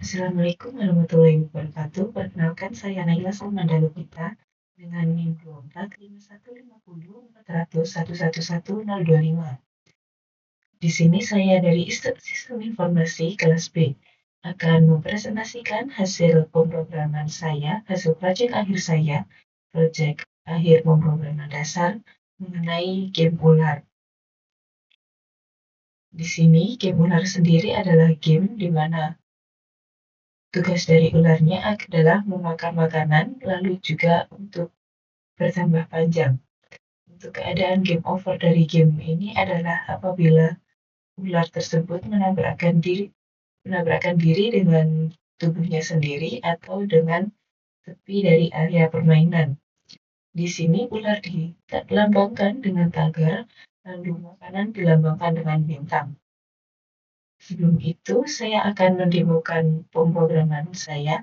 Assalamualaikum warahmatullahi wabarakatuh. Perkenalkan saya Naila Salmanda Lupita dengan NIM 24515040111025. Di sini saya dari Sistem Informasi kelas B akan mempresentasikan hasil pemrograman saya, hasil proyek akhir saya, proyek akhir pemrograman dasar mengenai game ular. Di sini game ular sendiri adalah game di mana tugas dari ularnya adalah memakan makanan, lalu juga untuk bertambah panjang. Untuk keadaan game over dari game ini adalah apabila ular tersebut menabrakkan diri dengan tubuhnya sendiri atau dengan tepi dari area permainan. Di sini ular dilambangkan dengan tagar, lalu makanan dilambangkan dengan bintang. Sebelum itu, saya akan mendemokan pemrograman saya.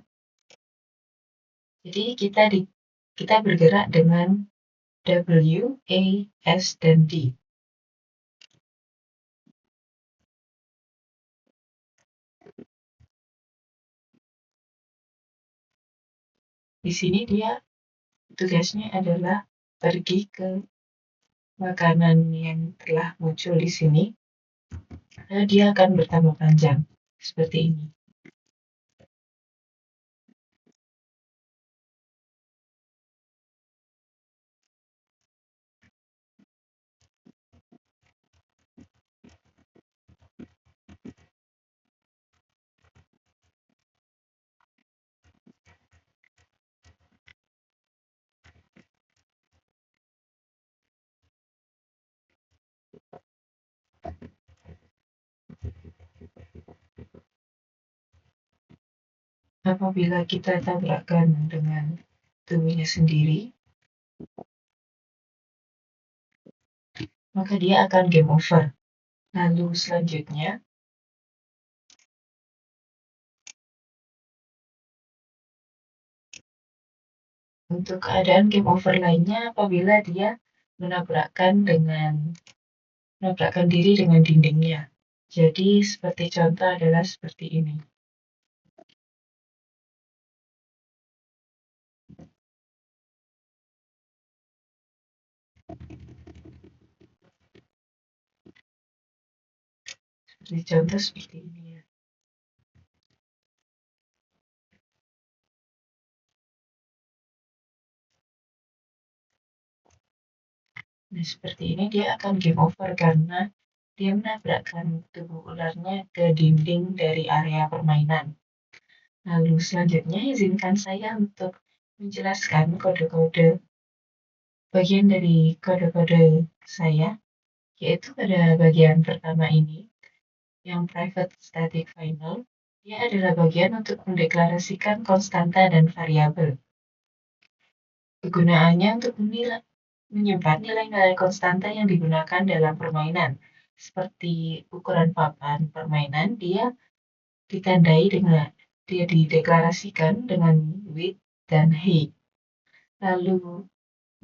Jadi kita bergerak dengan W, A, S, dan D. Di sini dia tugasnya adalah pergi ke makanan yang telah muncul di sini. Lalu dia akan bertambah panjang seperti ini. Apabila kita tabrakkan dengan tubuhnya sendiri, maka dia akan game over. Lalu selanjutnya, untuk keadaan game over lainnya apabila dia menabrakkan diri dengan dindingnya. Jadi seperti contoh adalah seperti ini. Seperti contoh seperti ini ya. Nah, seperti ini dia akan game over karena dia menabrakkan tubuh ularnya ke dinding dari area permainan. Lalu selanjutnya izinkan saya untuk menjelaskan kode-kode bagian dari kode-kode saya, yaitu pada bagian pertama ini, yang private static final, dia adalah bagian untuk mendeklarasikan konstanta dan variabel. Kegunaannya untuk menyimpan nilai-nilai konstanta yang digunakan dalam permainan, seperti ukuran papan permainan, dia dideklarasikan dengan width dan height. Lalu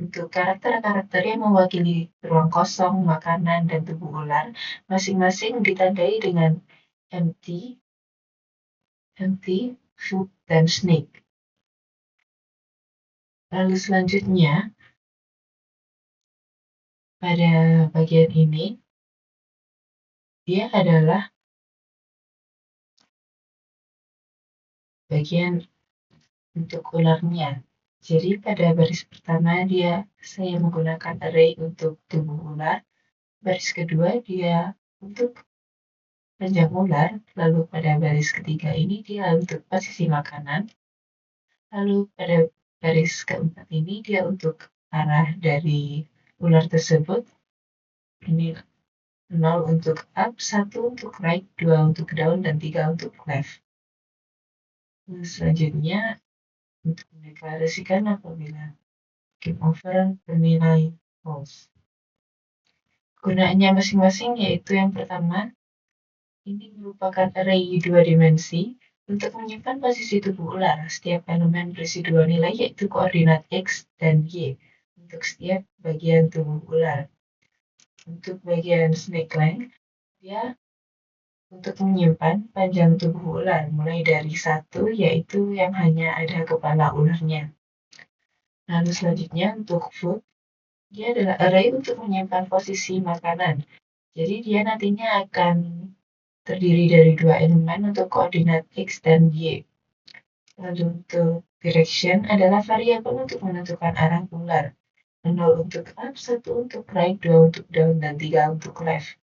untuk karakter-karakter yang mewakili ruang kosong, makanan, dan tubuh ular, masing-masing ditandai dengan empty, food, dan snake. Lalu selanjutnya, pada bagian ini, dia adalah bagian untuk ularnya. Jadi pada baris pertama saya menggunakan array untuk tubuh ular. Baris kedua dia untuk panjang ular. Lalu pada baris ketiga ini dia untuk posisi makanan. Lalu pada baris keempat ini dia untuk arah dari ular tersebut. Ini 0 untuk up, 1 untuk right, 2 untuk down, dan 3 untuk left. Selanjutnya, untuk mendeklarasikan apabila game over bernilai false. Gunaannya masing-masing yaitu yang pertama, ini merupakan array 2 dimensi untuk menyimpan posisi tubuh ular. Setiap elemen berisi 2 nilai yaitu koordinat X dan Y untuk setiap bagian tubuh ular. Untuk bagian snake length, dia untuk menyimpan panjang tubuh ular, mulai dari 1, yaitu yang hanya ada kepala ularnya. Lalu selanjutnya untuk food, dia adalah array untuk menyimpan posisi makanan. Jadi dia nantinya akan terdiri dari 2 elemen untuk koordinat X dan Y. Lalu untuk direction adalah variabel untuk menentukan arah ular. 0 untuk up, 1 untuk right, 2 untuk down, dan 3 untuk left.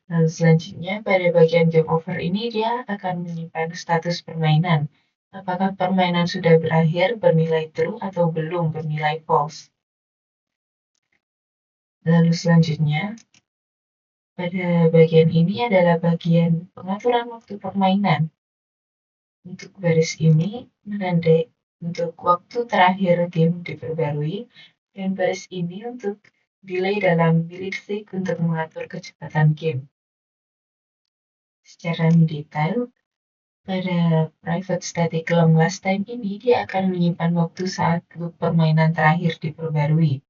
Lalu selanjutnya pada bagian game over ini dia akan menyimpan status permainan. Apakah permainan sudah berakhir bernilai true atau belum bernilai false. Lalu selanjutnya pada bagian ini adalah bagian pengaturan waktu permainan. Untuk baris ini menandai untuk waktu terakhir game diperbarui, dan baris ini untuk delay dalam millisecond untuk mengatur kecepatan game. Secara mendetail, pada private static long last time ini dia akan menyimpan waktu saat loop permainan terakhir diperbarui.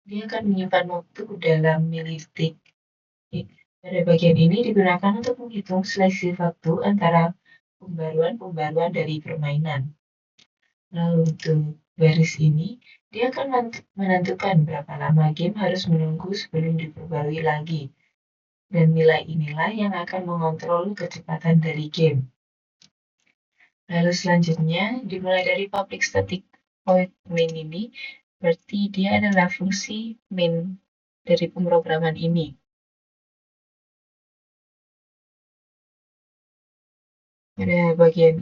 Dia akan menyimpan waktu dalam milidetik. Pada bagian ini digunakan untuk menghitung selisih waktu antara pembaruan-pembaruan dari permainan. Lalu untuk baris ini, dia akan menentukan berapa lama game harus menunggu sebelum diperbarui lagi. Dan nilai inilah yang akan mengontrol kecepatan dari game. Lalu selanjutnya, dimulai dari public static void main ini, berarti dia adalah fungsi main dari pemrograman ini. Pada bagian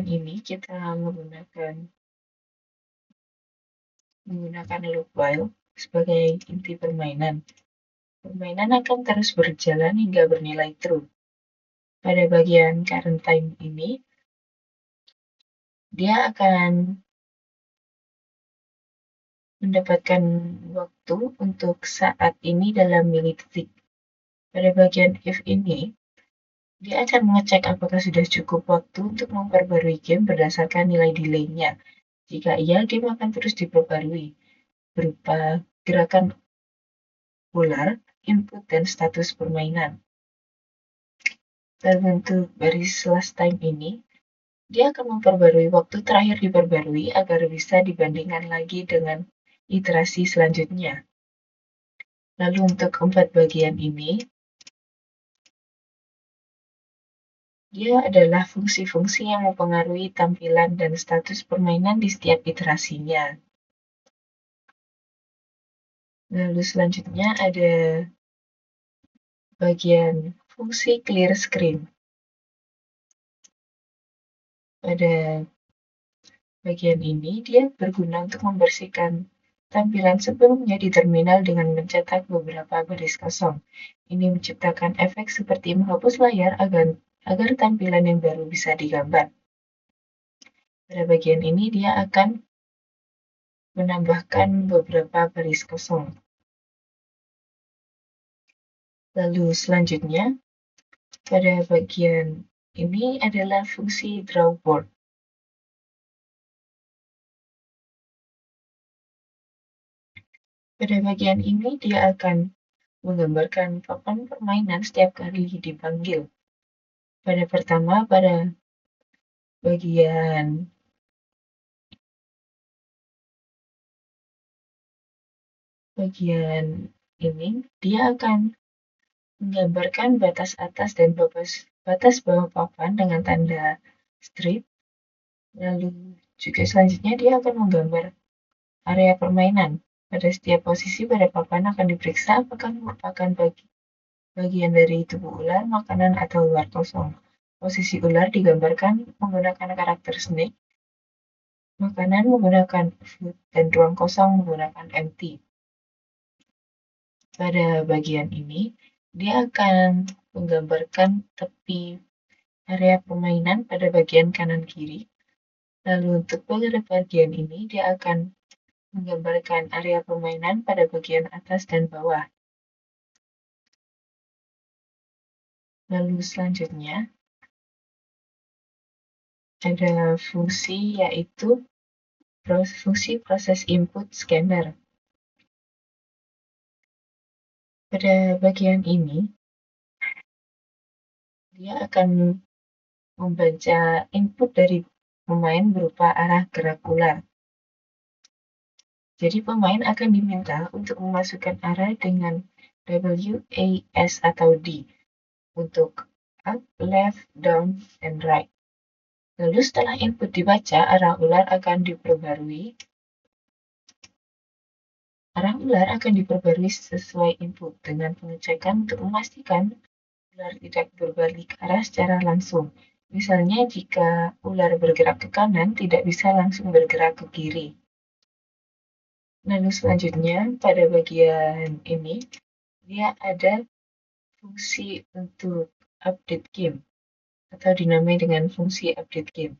ini, kita menggunakan loop while sebagai inti permainan. Permainan akan terus berjalan hingga bernilai true. Pada bagian current time ini, dia akan mendapatkan waktu untuk saat ini dalam milidetik. Pada bagian if ini, dia akan mengecek apakah sudah cukup waktu untuk memperbarui game berdasarkan nilai delay-nya. Jika iya, game akan terus diperbarui berupa gerakan ular, input, dan status permainan. Dan untuk baris last time ini, dia akan memperbarui waktu terakhir diperbarui agar bisa dibandingkan lagi dengan iterasi selanjutnya. Lalu untuk 4 bagian ini, dia adalah fungsi-fungsi yang mempengaruhi tampilan dan status permainan di setiap iterasinya. Lalu selanjutnya ada bagian fungsi clear screen. Pada bagian ini, dia berguna untuk membersihkan tampilan sebelumnya di terminal dengan mencetak beberapa baris kosong. Ini menciptakan efek seperti menghapus layar agar tampilan yang baru bisa digambar. Pada bagian ini, dia akan menambahkan beberapa baris kosong. Lalu selanjutnya, pada bagian ini adalah fungsi drawboard. Pada bagian ini, dia akan menggambarkan papan permainan setiap kali dipanggil. Pada bagian ini, dia akan menggambarkan batas atas dan batas bawah papan dengan tanda strip. Lalu juga selanjutnya dia akan menggambar area permainan. Pada setiap posisi pada papan akan diperiksa apakah merupakan bagian dari tubuh ular, makanan, atau luar kosong. Posisi ular digambarkan menggunakan karakter snake, makanan menggunakan food, dan ruang kosong menggunakan empty. Pada bagian ini, dia akan menggambarkan tepi area permainan pada bagian kanan kiri. Lalu untuk bagian ini, dia akan menggambarkan area permainan pada bagian atas dan bawah. Lalu selanjutnya, ada fungsi yaitu fungsi proses input scanner. Pada bagian ini, dia akan membaca input dari pemain berupa arah gerak ular. Jadi pemain akan diminta untuk memasukkan arah dengan W, A, S, atau D untuk up, left, down, and right. Lalu setelah input dibaca, arah ular akan diperbarui. Arah ular akan diperbarui sesuai input dengan pengecekan untuk memastikan ular tidak berbalik arah secara langsung. Misalnya jika ular bergerak ke kanan, tidak bisa langsung bergerak ke kiri. Lalu selanjutnya, pada bagian ini, dia ada fungsi untuk update game, atau dinamai dengan fungsi update game.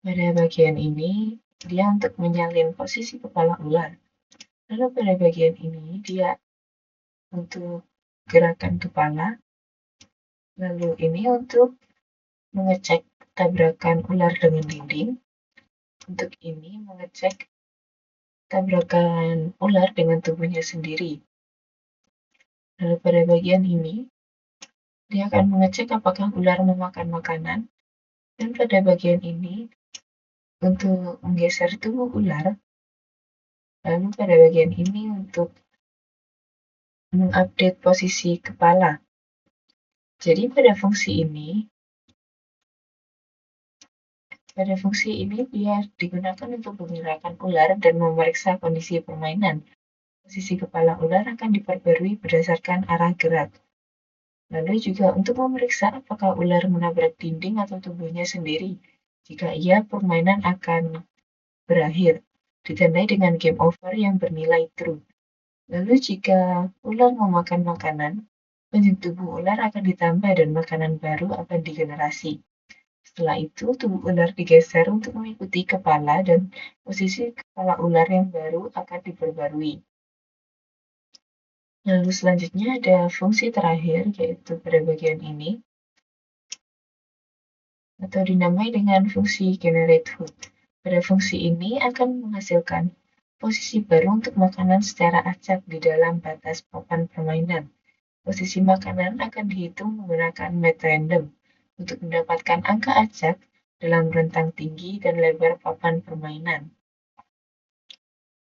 Pada bagian ini, dia untuk menyalin posisi kepala ular. Lalu pada bagian ini, dia untuk gerakan kepala. Lalu ini untuk mengecek tabrakan ular dengan dinding. Untuk ini mengecek tabrakan ular dengan tubuhnya sendiri. Lalu pada bagian ini, dia akan mengecek apakah ular memakan makanan. Dan pada bagian ini, untuk menggeser tubuh ular. Lalu pada bagian ini untuk mengupdate posisi kepala. Jadi pada fungsi ini dia digunakan untuk menggerakkan ular dan memeriksa kondisi permainan. Posisi kepala ular akan diperbarui berdasarkan arah gerak. Lalu juga untuk memeriksa apakah ular menabrak dinding atau tubuhnya sendiri. Jika iya, permainan akan berakhir, ditandai dengan game over yang bernilai true. Lalu jika ular memakan makanan, bentuk tubuh ular akan ditambah dan makanan baru akan digenerasi. Setelah itu, tubuh ular digeser untuk mengikuti kepala dan posisi kepala ular yang baru akan diperbarui. Lalu selanjutnya ada fungsi terakhir, yaitu pada bagian ini, atau dinamai dengan fungsi generate food. Pada fungsi ini akan menghasilkan posisi baru untuk makanan secara acak di dalam batas papan permainan. Posisi makanan akan dihitung menggunakan match random untuk mendapatkan angka acak dalam rentang tinggi dan lebar papan permainan.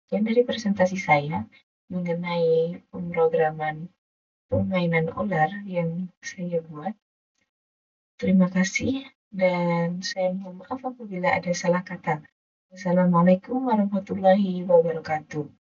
Sekian dari presentasi saya mengenai pemrograman permainan ular yang saya buat. Terima kasih dan saya mohon maaf apabila ada salah kata. Wassalamualaikum warahmatullahi wabarakatuh.